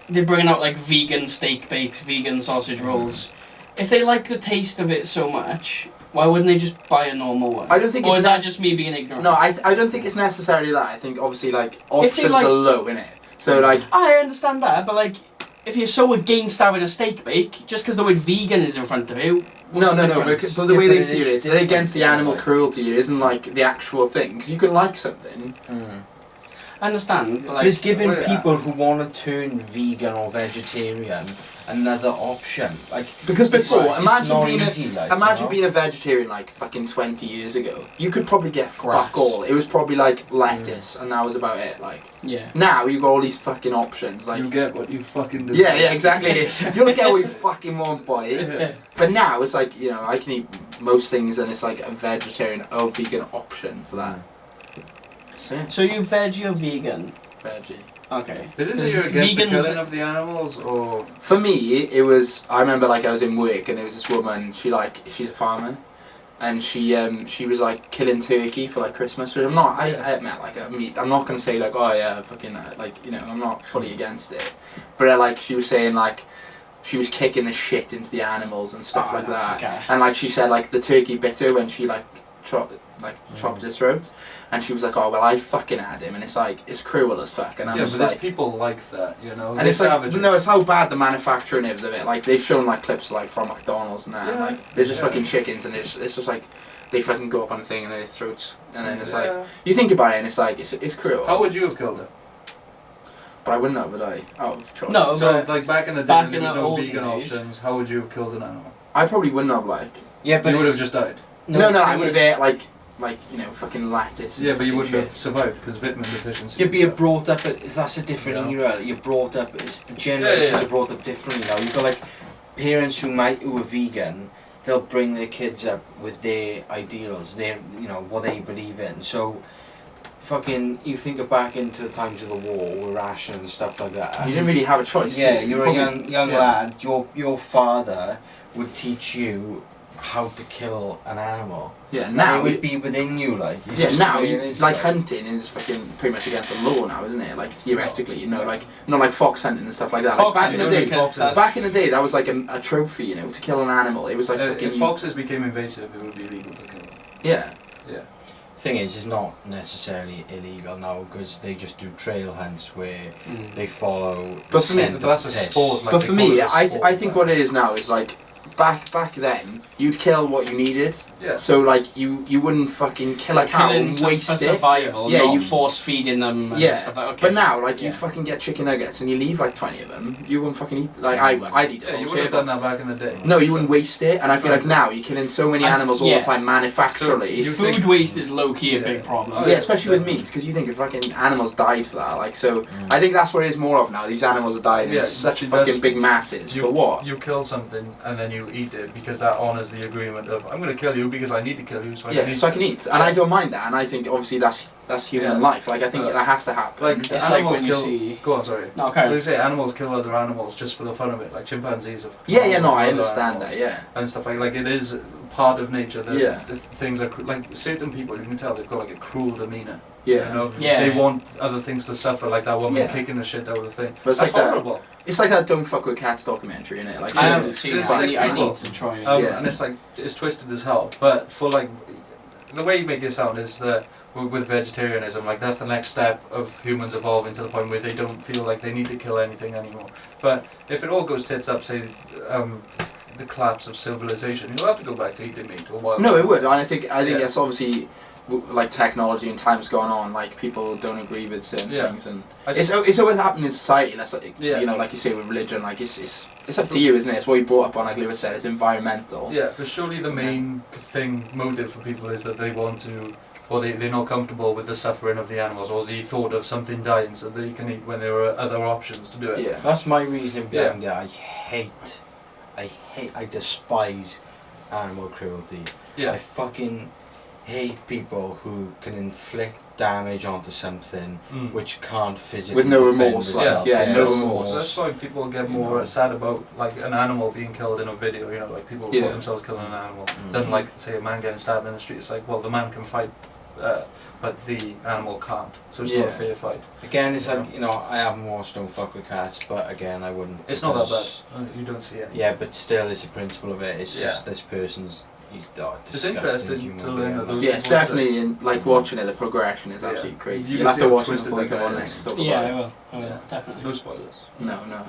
they're bringing out like vegan steak bakes, vegan sausage rolls. If they like the taste of it so much, why wouldn't they just buy a normal one? I don't think Or it's is that just me being ignorant? No, I don't think it's necessarily that. I think obviously like If they options like- are low in it. So like I understand that, but like if you're so against having a steak bake, just because the word vegan is in front of you. what's no, the difference? but the Yeah, way but they it see it is is they're against the different, animal like- cruelty. It isn't like the actual thing because you can like something. I understand, but But like it's giving Well, yeah. people who want to turn vegan or vegetarian another option. Like Because before, it's imagine not being easy, like, imagine you know? being a vegetarian like fucking 20 years ago. You could probably get Grass. fuck all. It was probably like lettuce, and that was about it. Like yeah. now you got all these fucking options. Like You get what you fucking do. yeah, exactly. You'll get what you fucking want, boy. Yeah. But now it's like, you know, I can eat most things and it's like a vegetarian or vegan option for that. So yeah, So you veggie or vegan? veggie. Okay. Isn't Because it against the vegans- killing of the animals, or For me, it was, I remember like I was in work and there was this woman, she's a farmer. And she was like killing turkey for like Christmas. So I admit like a meat. I'm not gonna say like, oh yeah, fucking like, you know, I'm not fully against it. But like she was saying like, she was kicking the shit into the animals and stuff Oh, like that's that. okay. And like she said like the turkey bit her when she like chopped his throat. And she was like, oh well, I fucking had him, and it's like it's cruel as fuck. And I'm yeah, but just there's like, people like that, you know. and They're it's like, savages. no, it's how bad the manufacturing is of it. Like they've shown like clips like from McDonald's and that. Yeah. Like there's just Yeah. fucking chickens, and it's just like they fucking go up on a thing and their throats, and then it's like Yeah. you think about it, and it's like it's cruel. How would you have killed it? But I wouldn't have, would I? Out of choice. No. So, but like back in the day back when there in was the no olden vegan days- options, how would you have killed an animal? I probably wouldn't have like. Yeah, but You would have it's- just died. No, the I thing would have is- ate like you know fucking lettuce. and Yeah, but you fucking wouldn't have shit. survived because vitamin deficiency. You'd and be stuff. brought up. That's a different Yeah. era. You're brought up. It's the generations Yeah. are brought up differently now. You've got like parents who are vegan. They'll bring their kids up with their ideals, their what they believe in. So, fucking, you think of back into the times of the war with ration and stuff like that. You didn't really have a choice. Yeah, did you? you're Probably- a young yeah. lad. Your father would teach you how to kill an animal. Yeah, And now it would be within you, like. It's yeah, just now the way you, it is, like hunting is fucking pretty much against the law now, isn't it? Like theoretically, you know, like not like fox hunting and stuff like that. Like Fox back in the hunting, day, because that's- back in the day, that was like a trophy, you know, to kill an animal. It was like fucking if foxes became invasive, it would be illegal to kill them. yeah. Thing is, it's not necessarily illegal now because they just do trail hunts where they follow. But the for me- scent of but that's a piss. sport, like- But they for call me, it a I sport, think but- what it is now is like back then you'd kill what you needed. Yeah. So like you wouldn't fucking kill a cow Killing and some waste for it. survival, Yeah, not you- force feeding them and Yeah, stuff like okay. But now, like, you Yeah. fucking get chicken nuggets and you leave like 20 of them, you wouldn't fucking eat. Like I'd eat it. Yeah, all you shit, would have done but- that back in the day. No, you wouldn't waste it, and I feel like now you're killing so many animals all yeah. the time manufacturally. So you Food think- waste is low key a Yeah. big problem. Oh, yeah, especially with meat, because you think if fucking animals died for that, like, so I think that's what it is more of now. These animals are dying Yeah, in such it fucking does- big masses. For what? You kill something and then you eat it because that honours the agreement of I'm going to kill you because I need to kill you so I Yeah, can eat so I can it. eat, and I don't mind that, and I think obviously that's human Yeah. life. Like I think Uh, that has to happen. Like It's like animals when you kill. see- Go on, sorry. No, okay. They say animals kill other animals just for the fun of it, like chimpanzees. Are yeah, no, I other understand animals that. Yeah, and stuff like it is part of nature. That Yeah. the things are like certain people you can tell they've got like a cruel demeanour. yeah. You know, Yeah. they want other things to suffer, like that woman Yeah. kicking the shit out of the thing. But it's That's like that- horrible. It's like that "Don't Fuck with Cats" documentary, innit? Like I Yeah, haven't seen it's that. like I people. need to try. Yeah. And it's like it's twisted as hell. But for like the way you make it sound is that with vegetarianism, like that's the next step of humans evolving to the point where they don't feel like they need to kill anything anymore. But if it all goes tits up, say the collapse of civilization, you'll have to go back to eating meat or wild. No, it would, and animals. I think Yeah. it's obviously like technology and time's gone on. Like people don't agree with certain Yeah. things, and I it's just- always happening in society. That's like Yeah. you know, like you say with religion, like it's up to you, isn't it? It's what you brought up on, like Lewis said, it's environmental. Yeah, but surely the main motive for people is that they want to, or they're not comfortable with the suffering of the animals, or the thought of something dying so they can eat when there are other options to do it. Yeah. That's my reason behind it. I despise animal cruelty. Yeah. I fucking hate people who can inflict damage onto something which can't physically With no defend remorse, like, itself. yeah, no That's- remorse. That's why people get more You know. sad about like an animal being killed in a video. You know, like people Yeah. report themselves killing an animal, than like say a man getting stabbed in the street. It's like, well, the man can fight, but the animal can't. So it's not a Yeah. fair fight. Again, it's like, you know, I haven't watched Don't Fuck With Cats, but again, I wouldn't. It's not that because- bad. You don't see it. Yeah, but still, it's the principle of it. It's Yeah. just this person's. He's It's disgusting interesting human to being, learn that like- those- Yeah, it's people definitely exist. like watching it. The progression is Yeah. absolutely crazy. You You'll can have see to how watch it twisted before you that come on guy next. is. To talk Yeah, about I it. will. I will, Yeah. definitely. No spoilers. No, No.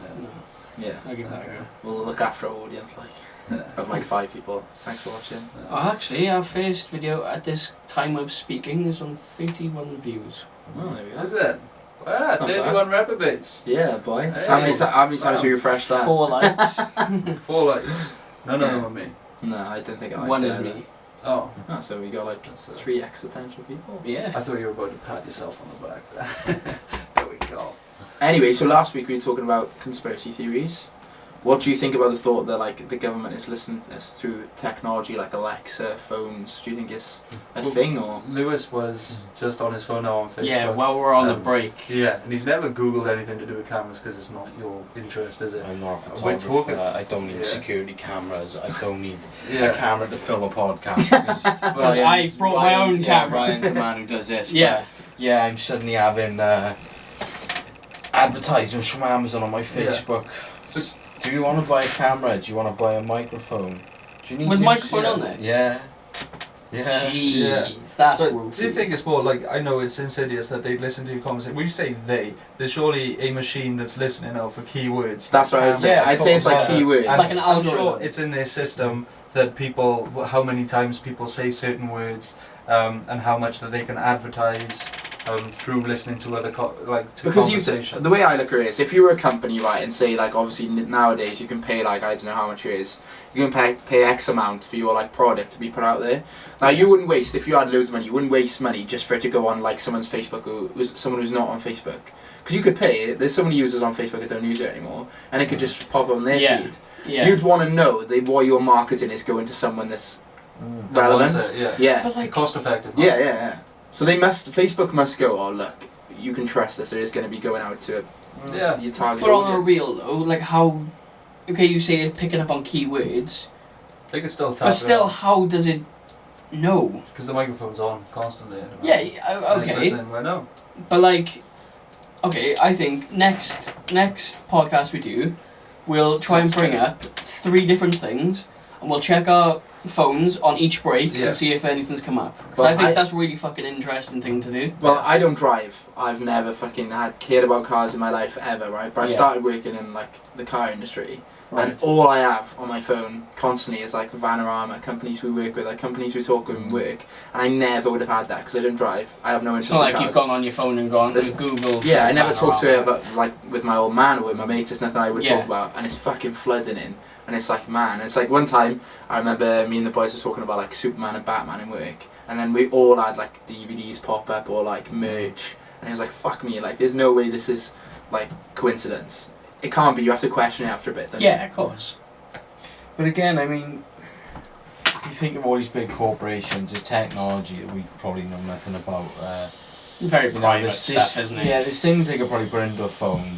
yeah. I'll give that a go. We'll look after our audience, like of like 5 people. Thanks for watching. Oh, actually, our first video at this time of speaking is on 31 views. Oh, there we Is go. it? Ah, It's not 31 reprobates. Yeah, boy. Hey. How many times Wow. have you refreshed that? 4 likes. 4 likes. None of Yeah. them are me. No, I don't think I liked One it is either. me. Oh, Oh, so we got like That's, 3 existential people. Yeah. I thought you were about to pat yourself on the back. There we go. Anyway, so last week we were talking about conspiracy theories. What do you think about the thought that like the government is listening to us through technology like Alexa, phones? Do you think it's a Well, thing or? Lewis was just on his phone now on Facebook. Yeah, while we're on the Um, break. Yeah, and he's never Googled anything to do with cameras because it's not your interest, is it? I'm not a We're photographer. talking- I don't need Yeah. security cameras. I don't need a Yeah. camera to film a podcast. Because Because I brought my own camera. Ryan's the man who does this. Yeah. But, yeah, I'm suddenly having advertisements from Amazon on my Facebook. Do you want to buy a camera? Do you want to buy a microphone? Do you need Was to- microphone yeah. on there? Yeah. Yeah. Jeez, that's But rude. do you think it's more like, I know it's insidious that they listen to your conversation. When you say they, there's surely a machine that's listening out for keywords. That's what I would say. Yeah, I'd say it's like Yeah. keywords. And Like an I'm sure algorithm. it's in their system that people, how many times people say certain words, and how much that they can advertise through listening to other to Because conversation. the way I look at it is, if you were a company, right, and say like obviously nowadays you can pay like I don't know how much it is, you can pay X amount for your like product to be put out there. Now you wouldn't waste, if you had loads of money, you wouldn't waste money just for it to go on like someone's Facebook someone who's not on Facebook, because you could pay. There's so many users on Facebook that don't use it anymore, and it could just pop on their Yeah. feed. Yeah. You'd want to know that what your marketing is going to someone that's That relevant. wants it, yeah. Yeah. But like, Cost effective. Yeah. So Facebook must go, oh look, you can trust this, it is going to be going out to Yeah. your target but on a audience. real though, like how, okay, you say it's picking up on keywords, They can still tap but still, how does it know? because the microphone's on constantly. Yeah, And it's okay, listening, well, no. but like, okay, I think next podcast we do, we'll try and bring up 3 different things, and we'll check our phones on each break Yeah. and see if anything's come up. Because Well, I think I- that's a really fucking interesting thing to do. Well, I don't drive. I've never fucking cared about cars in my life ever, right? But I Yeah. started working in like the car industry, Right. and all I have on my phone constantly is like Vanarama, companies we work with, like companies we talk with and work, and I never would have had that because I don't drive. I have no interest It's not in like cars. you've gone on your phone and gone This- and Google. Yeah, I never talk to her Panorama. about like with my old man or with my mates. It's nothing I would Yeah. talk about, and it's fucking flooding in. And it's like, man, it's like one time I remember me and the boys were talking about like Superman and Batman in work, and then we all had like DVDs pop up or like merch, and it was like, fuck me, like there's no way this is like coincidence. It can't be. You have to question it after a bit. Don't Yeah, of course. But again, I mean, you think of all these big corporations, it's technology that we probably know nothing about. Very You know, private there's stuff, this- isn't it? Yeah, there's things they could probably put into a phone.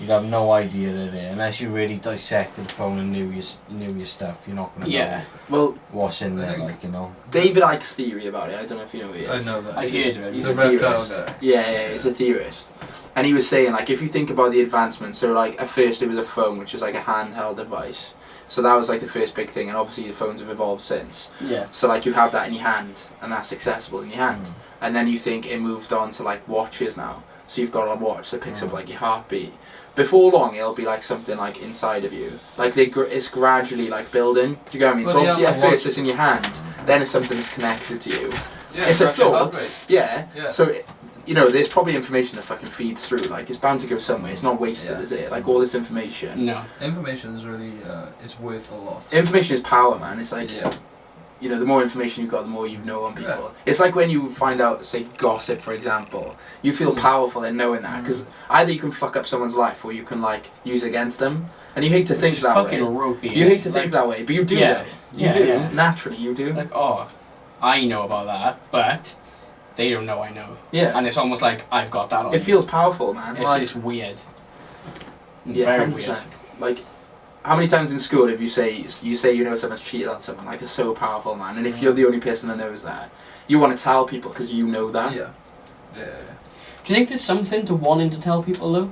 You'd have no idea they're there unless you really dissected the phone and knew your stuff. You're not gonna Yeah. know Well, what's in there, like, you know. David Icke's theory about it. I don't know if you know who he I is. know that. I've heard of it. He's The a reptile theorist. guy. Yeah, he's a theorist. And he was saying, like, if you think about the advancement, so, like, at first it was a phone, which is, like, a handheld device. So that was, like, the first big thing, and obviously the phones have evolved since. Yeah. So, like, you have that in your hand, and that's accessible in your hand. And then you think it moved on to, like, watches now. So you've got a watch that picks up, like, your heartbeat. Before long, it'll be, like, something, like, inside of you. Like, it's gradually, like, building. Do you get what I mean? Well, so, yeah, obviously, like at first watch- it's in your hand, then it's something that's connected to you. Yeah, It's a track your heart thought. rate. Yeah. Yeah. So, you know, there's probably information that fucking feeds through. Like, it's bound to go somewhere. It's not wasted, Yeah. is it? Like, all this information. No. Information is really is worth a lot. Information is power, man. It's like, Yeah. you know, the more information you've got, the more you know on people. It's like when you find out, say, gossip, for example. You feel powerful in knowing that. Because either you can fuck up someone's life or you can, like, use against them. And you hate to think Which is that fucking way. ropey. You hate to think that way, but you do Yeah. though. You Yeah, do. yeah. Naturally, you do. Like, oh, I know about that, but they don't know I know. Yeah. And it's almost like I've got that on It me. feels powerful, man. It's weird. Yeah, Very 100%. weird. Like, how many times in school have you say someone's cheated on someone? Like, it's so powerful, man. And if you're the only person that knows that, you want to tell people because you know that. Yeah. Do you think there's something to wanting to tell people though?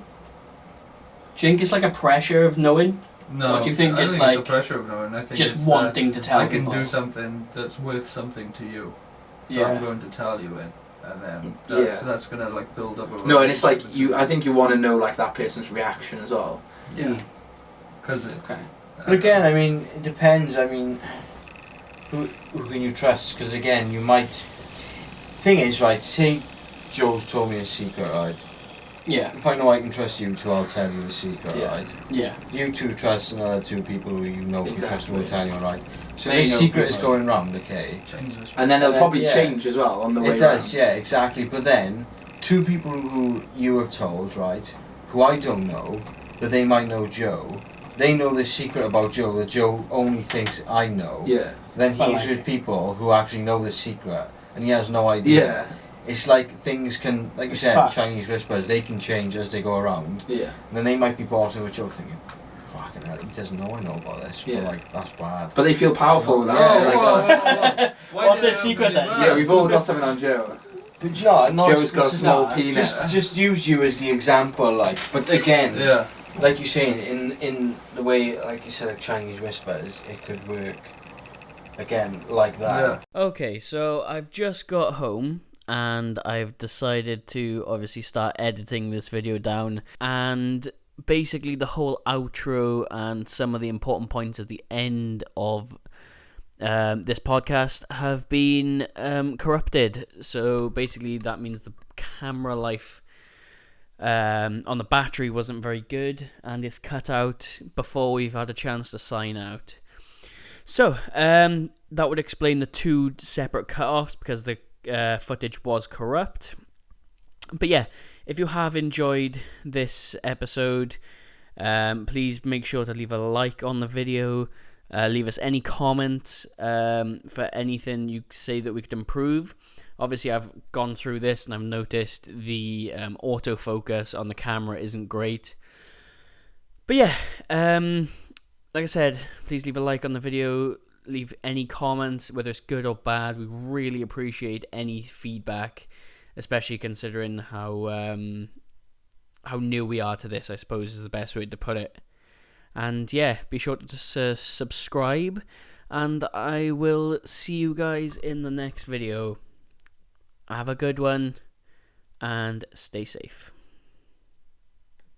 Do you think it's like a pressure of knowing? No. What do you think I it's don't think like? it's the pressure of knowing. I think Just it's wanting to tell I can people. do something that's worth something to you, so Yeah. I'm going to tell you it, and then that's gonna like build up. A No, and it's like relationship I think you want to know like that person's reaction as well. Yeah. Because Okay. But again, I mean, it depends. I mean, who can you trust? Because again, you might. Thing is, right? Say Joe's told me a secret, right? Yeah. If I know I can trust you two, I'll tell you the secret, Yeah. right? Yeah. You two trust another two people who you know can trust Exactly. will tell you, right? So They this know secret is people. going round, okay? changes. And then it'll probably yeah. change as well on the way It does, round. yeah, exactly. But then, two people who you have told, right, who I don't know, but they might know Joe, they know the secret about Joe that Joe only thinks I know. Yeah. Then But he's like- with people who actually know the secret, and he has no idea. Yeah. It's like things can, like you It's said, fact. Chinese whispers, they can change as they go around. Yeah. And then they might be bought in with Joe thinking, fucking hell, he doesn't know I know about this. Yeah. But like, that's bad. But they feel powerful with that. Yeah, Like, Why What's do their they secret have to then? be yeah, mad? we've all got something on Joe. But no, not Joe's got a small penis. Just use you as the example, like. But again, Yeah. like you're saying, in the way, like you said, like Chinese whispers, it could work. Again, like that. Yeah. Okay, so I've just got home and I've decided to obviously start editing this video down, and basically the whole outro and some of the important points at the end of this podcast have been corrupted. So basically that means the camera life on the battery wasn't very good, and it's cut out before we've had a chance to sign out. So that would explain the two separate cut-offs, because the footage was corrupt. But yeah, if you have enjoyed this episode, please make sure to leave a like on the video. Leave us any comments for anything you say that we could improve. Obviously, I've gone through this and I've noticed the autofocus on the camera isn't great. But yeah, like I said, please leave a like on the video. Leave any comments, whether it's good or bad. We really appreciate any feedback, especially considering how new we are to this, I suppose is the best way to put it. And yeah, be sure to subscribe, and I will see you guys in the next video. Have a good one, and stay safe.